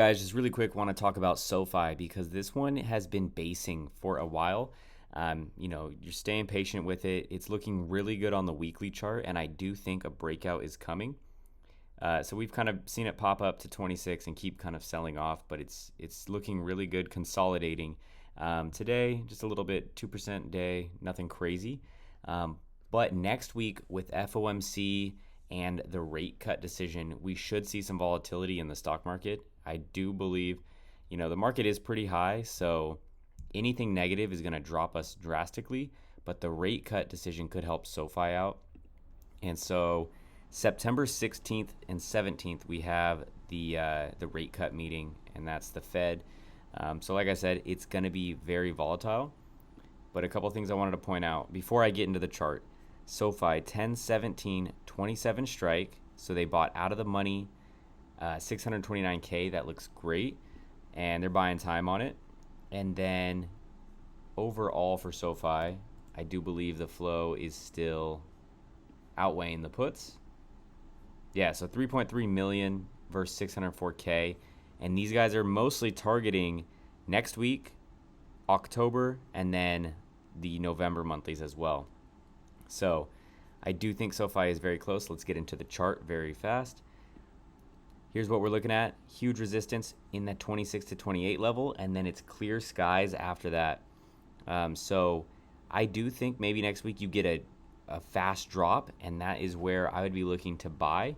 Guys, just really quick, want to talk about SoFi because this one has been basing for a while. You're staying patient with it. It's looking really good on the weekly chart, and I do think a breakout is coming. So we've kind of seen it pop up to 26 and keep kind of selling off, but it's looking really good, consolidating. Today, just a little bit, 2% day, nothing crazy. But next week with FOMC and the rate cut decision, we should see some volatility in the stock market. I do believe, the market is pretty high, so anything negative is going to drop us drastically, but the rate cut decision could help SoFi out. And so September 16th and 17th, we have the rate cut meeting, and that's the Fed. So like I said, it's going to be very volatile. But a couple of things I wanted to point out before I get into the chart. SoFi 10-17, 27 strike. So they bought out of the money 629K. That looks great. And they're buying time on it. And then overall for SoFi, I do believe the flow is still outweighing the puts. Yeah, so 3.3 million versus 604K. And these guys are mostly targeting next week, October, and then the November monthlies as well. So I do think SoFi is very close. Let's get into the chart very fast. Here's what we're looking at. Huge resistance in that 26 to 28 level, and then it's clear skies after that. So I do think maybe next week you get a fast drop, and that is where I would be looking to buy.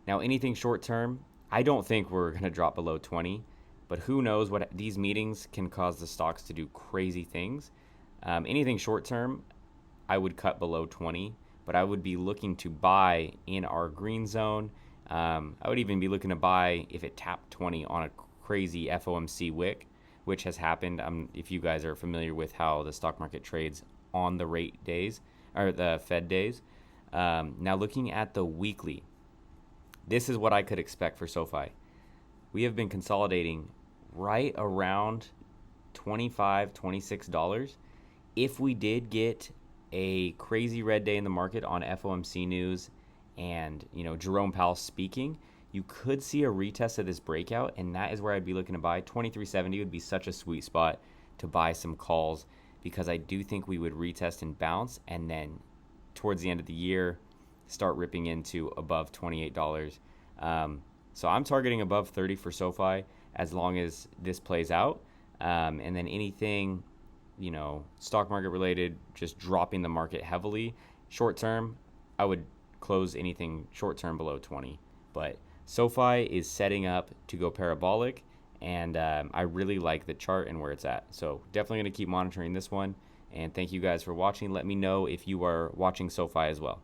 Now, anything short term, I don't think we're going to drop below 20, but who knows what these meetings can cause the stocks to do crazy things. Anything short term, I would cut below 20, but I would be looking to buy in our green zone. I would even be looking to buy if it tapped 20 on a crazy FOMC wick, which has happened. If you guys are familiar with how the stock market trades on the rate days or the Fed days. Now looking at the weekly, this is what I could expect for SoFi. We have been consolidating right around $25, $26. If we did get a crazy red day in the market on FOMC news and, Jerome Powell speaking, you could see a retest of this breakout, and that is where I'd be looking to buy. 2370 would be such a sweet spot to buy some calls because I do think we would retest and bounce, and then towards the end of the year, start ripping into above $28. So I'm targeting above 30 for SoFi as long as this plays out. And then anything, stock market related, just dropping the market heavily. Short term, I would close anything short term below 20. But SoFi is setting up to go parabolic, and I really like the chart and where it's at. So definitely going to keep monitoring this one. And thank you guys for watching. Let me know if you are watching SoFi as well.